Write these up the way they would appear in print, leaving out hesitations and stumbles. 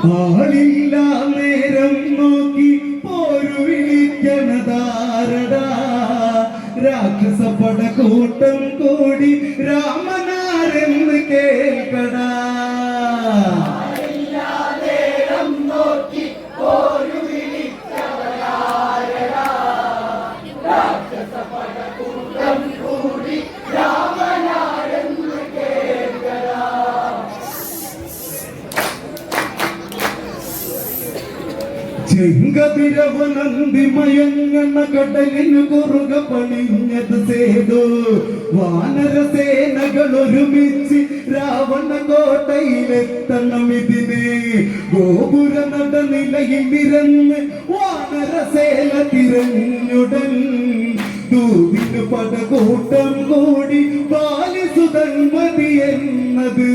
ആളില്ല നേരം നോക്കി പോരു വിളിക്കണതാരടാ രാക്ഷസ പടകൂട്ടം കൂടി രാമനാരെന്ന് കേൾക്കടാ ചെങ്കതിരവനന്തി മയങ്ങണ കടലിനു കുറുക പണിഞ്ഞത് സേതു വാനരസേനകൾ ഒരുമിച്ച് രാവണ കോട്ടയിലെത്തണം ഇതിന് ഗോപുര നടനിലയിൽ നിരന്ന് വാനരസേന തിരഞ്ഞുടൻ ദൂതിന് പടകൂട്ടം കൂടി ബാലിസുതൻ മതി എന്നത്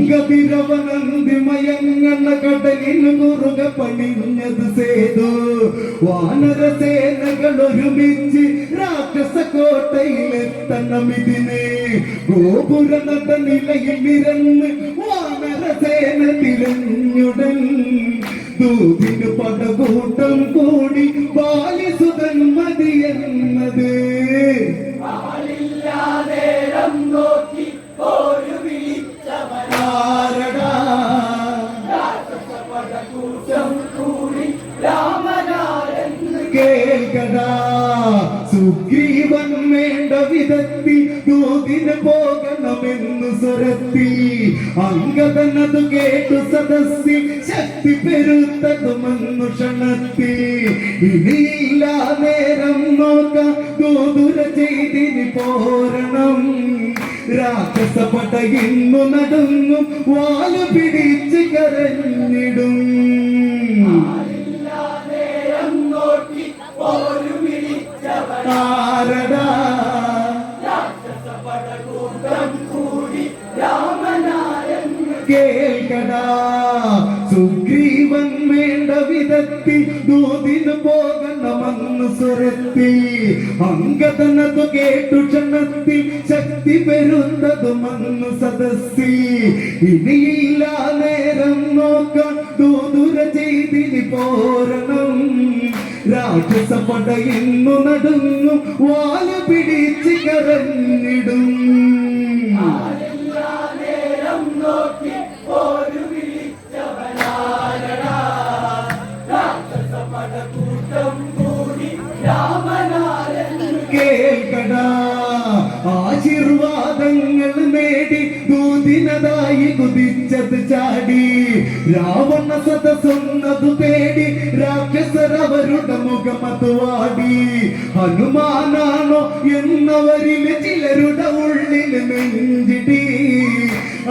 ചെങ്കതിരവനന്തി മയങ്ങണ കടലിനു കുറുക പണിഞ്ഞത് സേതു വാനരസേനകൾ ഒരുമിച്ച് രാക്ഷസ കോട്ടയിലെത്തണം ഇതിന് ഗോപുര നടനിലയിൽ നിരന്ന് വാനരസേന തിരഞ്ഞുടൻ ദൂതിന് പടകൂട്ടം കൂടി ബാലിസുതൻ മതി എന്നത് കേൾക്കടാ സുഗ്രീവൻ വേണ്ട വിധത്തിൽ ദൂതിന് പോകണമെന്ന് സ്വരത്തി അംഗതനതു കേട്ടു സദസ്സി ശക്തി പെരുത്തതുമെന്നു ക്ഷണത്തി ഇനിയില്ല നേരം നോക്കാം ദൂതുര ചെയ്തിന് പോരണം രാക്ഷസ പടയിന്നു നടുങ്ങും വാലു പിടിച്ച് കരഞ്ഞിടും ആരടാ കേൾക്കടാ സുഗ്രീവൻ വേണ്ട വിധത്തിൽ ദൂതിന് പോകണമെന്ന് സ്വരത്തി അംഗതനതു കേട്ടു ക്ഷണത്തിൽ ശക്തി പെരുത്തതുമെന്ന് സദസ്സി ഇനിയില്ല നേരം നോക്കാം ദൂതുര ചെയ്തിന് പോരണം രാക്ഷസ പടയിന്നു നടുങ്ങും വാല് പിടിച്ച് കരഞ്ഞിടും കേൾക്കടാ ആശീർവാദങ്ങൾ നേടി ദൂതിനതായി കുതിച്ചത് ചാടി രാവണ സദസ്സൊന്നതു തേടി രാക്ഷസരവരുടെ മുഖമത് വാടി ഹനുമാനാണോ എന്നവരില് ചിലരുടെ ഉള്ളില് നെഞ്ചിടി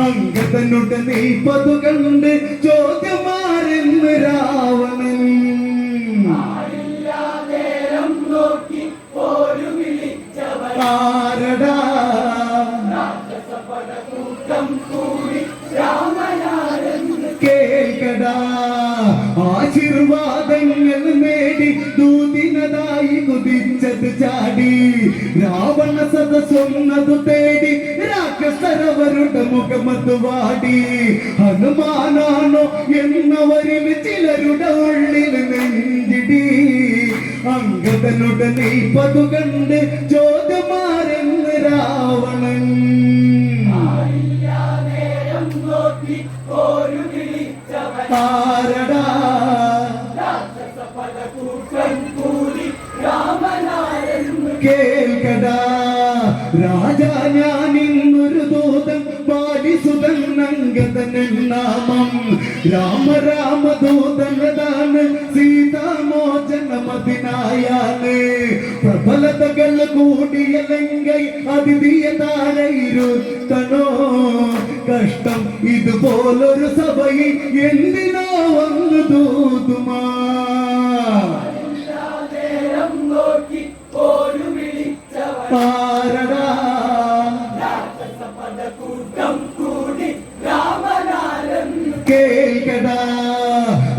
അംഗതനുടെ നീപ്പതു കണ്ട് ചോദ്യമാരെന്ന് രാവണൻ ആരടാ കേൾക്കടാ ആശീർവാദങ്ങൾ നേടി ദൂതിനതായി കുതിച്ചത് ചാടി രാവണ സദസ്സൊന്നതു തേടി രാക്ഷസരവരുടെ മുഖമത് വാടി ഹനുമാനാണോ എന്നവരിൽ ചിലരുടെ ഉള്ളിൽ നെഞ്ചിടി അംഗതനുടെ നീപ്പതു കണ്ട് ചോദ്യമാരെന്ന് രാവണൻ ആരടാ കേൾക്കടാ രാജാ ഞാൻ ഇന്നൊരു ദൂതൻ ബാലിസുതൻ അംഗതൻ നാമം രാമ രാമ ദൂതനതാണ് സീതാമോചനമതിനായാണ് പ്രബലതകൾ കൂടിയ ലങ്കൈ അതിഥിയ താരയിരുത്തണോ കഷ്ടം ഇതുപോലൊരു സഭയിൽ എന്തിനോ വന്നു ദൂതുമാ ആരടാ കേൾക്കടാ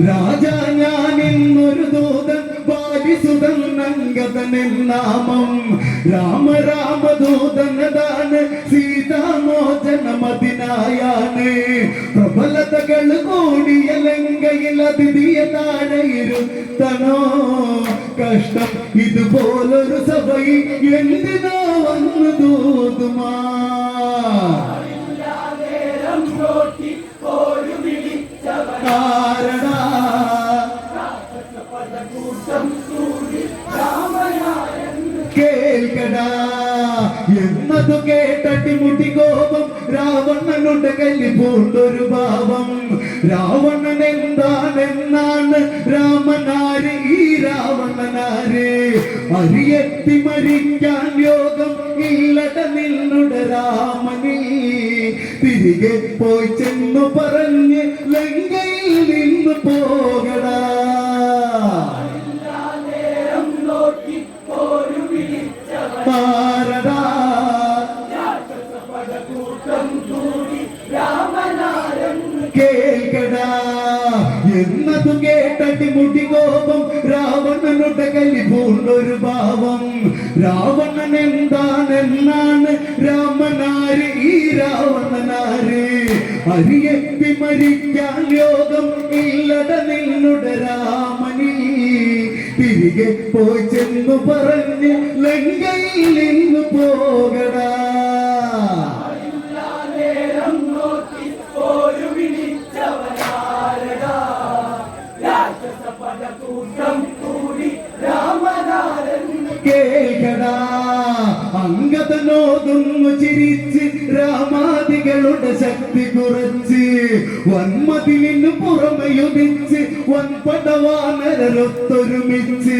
രാജാ ഞാൻ ഇന്നൊരു ദൂതൻ ബാലിസുതൻ അംഗതനെൻ നാമം രാമ രാമദൂതനതാണ് സീതാമോചനമതിനായാണ് പ്രബലതകൾ കൂടിയ ലങ്കയിൽ അതിഥിയ താഴെയിരുത്തണോ കഷ്ടം ഇതുപോലൊരു സഭയിൽ എന്തിനോ വന്നു ദൂതുമാ കേൾക്കടാ എന്നതു കേട്ടട്ടി മുട്ടി കോപം രാവണനുണ്ട് കല്ലിപ്പൂണ്ടൊരു ഭാവം രാവണൻ എന്താണെന്നാണ് രാമനാര് ഈ രാവണനാര് അരിയെത്തി മരിക്കാൻ യോഗം ഇല്ലട നിന്നുട രാമനീ തിരികെ പോയി ചെന്നു പറഞ്ഞ് ലങ്കയിൽ നിന്ന് പോകടാ കേൾക്കടാ എന്നതു കേട്ടടി മുടി കോപം രാവണനുടെ കലിപൂണ്ടൊരു ഭാവം രാവണൻ എന്താണെന്നാണ് രാമനാര് ഈ രാവണനാര് അരിയെത്തി മരിക്കാൻ യോഗം ഇല്ലട നിന്നുടെ രാമനീ തിരികെ പോയി ചെന്നു പറഞ്ഞ് ലങ്കയിൽ നിന്ന് പോകടാ കേൾക്കടാ അംഗതനോതൊന്നു ചിരിച്ച് രാമാദികളുടെ ശക്തി കുറച്ച് വന്മതിലിന് പുറമെയുദിച്ച് വൻപടവാനരൊത്തൊരുമിച്ച്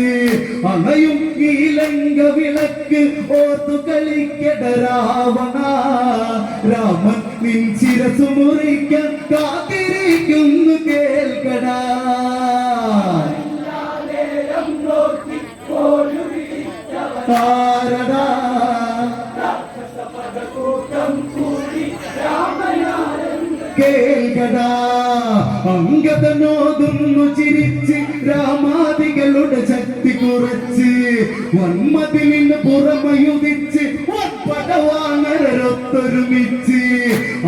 അണയും ഈ ലങ്ക വിളക്ക് ഓർത്തു കളിക്കട രാവണ രാമൻ നിൻ ശിരസു മുറിക്കാൻ കാത്തിരിക്കുന്നു കേൾക്കടാ കേൾക്കടാ അംഗതനോതൊന്നു ചിരിച്ച് രാമാദികളുടെ ശക്തി കുറച്ച് വന്മതിലിന് പുറമയുദിച്ച് പടവാനരൊത്തൊരുമിച്ച്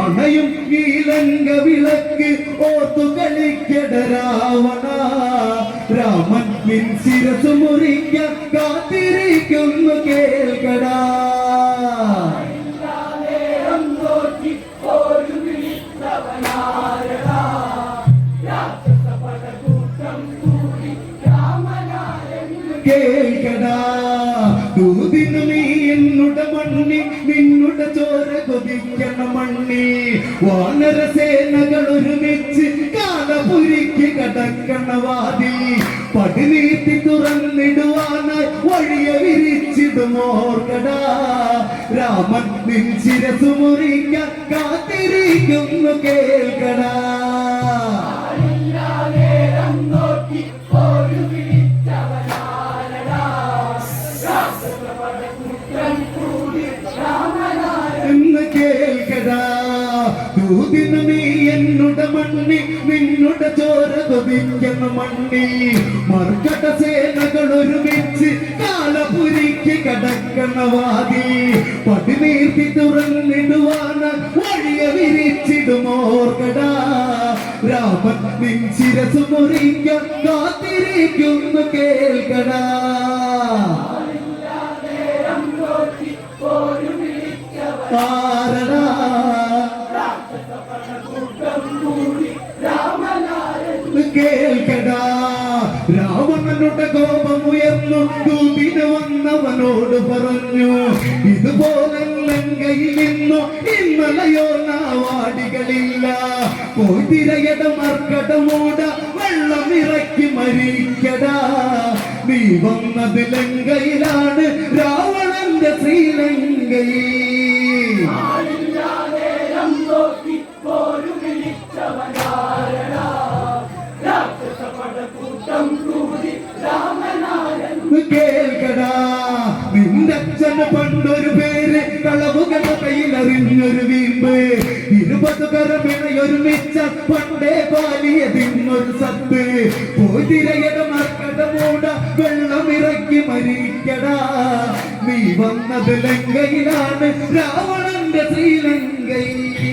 അണയും ഈ ലങ്ക വിളക്ക് ഓർത്തു കളിക്കട രാവണ രാമൻ നിൻ ശിരസു മുറിക്കാൻ കാത്തിരിക്കുന്നു കേൾക്കടാ കേൾക്കടാ ദൂതിനു നീ എന്നുട മണ്ണി നിന്നുട ചോര കൊതിക്കണ മണ്ണി വാനരസേനകൾ ഒരുമിച്ച് കാലപുരിക്ക് കടക്കണ വാതി പടിനീട്ടി തുറന്നിടുവാനായി വഴിയെ വിരിച്ചിടുമോർക്കടാ രാമൻ നിൻ ശിരസു മുറിക്കാൻ കാത്തിരിക്കുന്നു കേൾക്കടാ ദൂതിനു നീ എന്നുട മണ്ണി നിന്നുട ചോര കൊതിക്കണ മണ്ണി മർക്കട സേനകൾ ഒരുമിച്ച് കാലപുരിക്ക് കടക്കണ വാതി പടിനീർത്തി തുറന്നിടുവാന വഴിയെ വിരിച്ചിടുമോർക്കടാ രാമൻ നിൻ ശിരസു മുറിക്കാൻ കാത്തിരിക്കുന്നു കേൾക്കടാ ആരടാ കേൾക്കടാ രാവണനുടെ കോപമുയർന്നു ദൂതിന് വന്നവനോട് പറഞ്ഞു ഇതുപോലെ ലങ്കയിൽ നിന്നു ഇന്നലെയോ നാവാടികളില്ല പോയി തിരയട മർക്കട മൂട വെള്ളം ഇറക്കി മരിക്കടാ നീ വന്നത് ലങ്കയിലാണ് രാവണന്റെ ശ്രീലങ്കയിൽ കേൾക്കടാ നിന്റെ അച്ഛന് പണ്ടൊരു പേര് കളവുകളുടെ കയ്യിലറിഞ്ഞൊരു വീമ്പ് 20 കരമിണയൊരുമിച്ച പണ്ടേ പാലിയ തിന്നൊരു സത്ത് പോതിരയുടെ മർക്കട മൂട വെള്ളമിറക്കി മരിക്കടാ നീ വന്നത് ലങ്കയിലാണ് രാവണന്റെ ശ്രീലങ്കയിൽ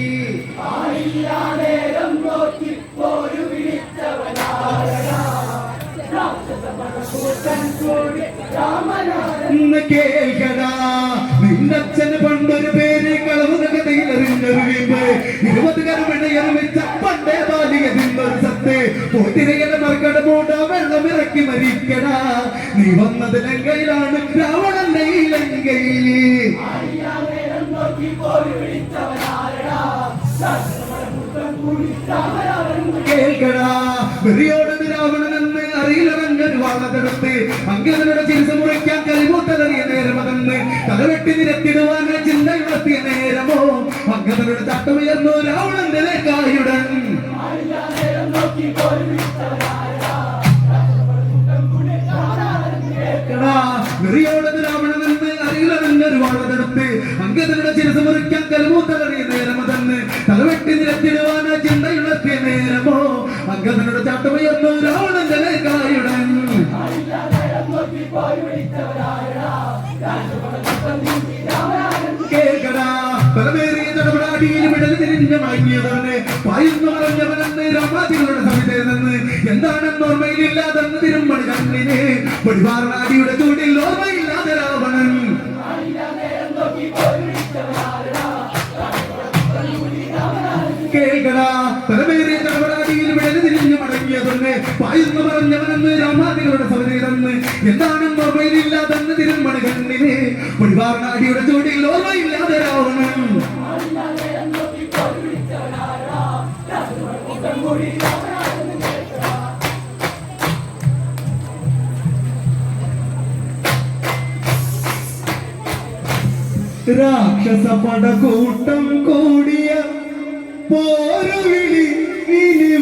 കേൾക്കടാ നിന്നച്ഛന് പണ്ടൊരു പേര് കളവുകഥയിലെറിഞ്ഞൊരു വീമ്പ് 20 കരുമിടയറിച്ച പണ്ടേ ബാലിക നിന്നൊരു സത്ത് പോതിരയുടെ മർക്കട മൂട വെള്ളമിറക്കി മരിക്കടാ നീ വന്നത് ലങ്കയിലാണ് രാവണന്റെ ഈ ലങ്കയിൽ കേൾക്കടാ വെറിയോടത് രാവണനെന്ന് അറിയിലവങ്ങൊരു വാളതെടുത്ത് അങ്കദനുടെ ചിരിസ മുറിക്കാൻ കരിമൂത്തലറിയ നേരമതെന്ന് തലവെട്ടി നിരത്തിടുവാൻ ചിന്തയുണർത്തിയ നേരമോ അങ്കദനുടെ തട്ടമുയർന്നു രാവണന്റെ നേക്കായുടൻ വെറിയോടത് രാവണനെന്ന് അറിയിലവങ്ങൊരു വാളതെടുത്ത് അങ്കദനുടെ ചിരിസ മുറിക്കാൻ കരിമൂത്തലറിയ നേരമതെന്ന് തലവെട്ടി നിരത്തിടുവാൻ ചിന്തയുണർത്തിയ നേരമോ അങ്കദനുടെ ചാട്ടമുയർന്നു രാവണന്റെ നേക്കായുടൻ കേൾക്കടാ തലമേറിയ നടപടാടിയിൽ വിടൽ തിരിഞ്ഞ മയങ്ങിയതാണ് പായുന്നു പറഞ്ഞവനെന്ന് രാമാതികളുടെ സമിതിയിൽ നിന്ന് എന്താണെന്ന് ഓർമ്മയിലില്ലാതെന്ന് തിരുമണി കണ്ണിന് പൊടിവാറനാടിയുടെ ചൂടിൽ ഓർമ്മയില്ലാതെ രാവണൻ കേൾക്കടാ തലമേറിയ നടപടാടിയിൽ വിടൽ തിരിഞ്ഞു മടങ്ങിയതെന്ന് പായുന്നു പറഞ്ഞവനെന്ന് രാമാതികളുടെ സമിതിയിൽ നിന്ന് എന്താണെന്ന് ഓർമ്മയിലില്ലാതെന്ന് തിരുമണി കണ്ണിന് പൊടിവാറനാടിയുടെ ചൂടിൽ ഓർമ്മയില്ലാതെ രാവണൻ രാക്ഷസ പടകൂട്ടം കൂടിയ പോരുവിളി ഇനി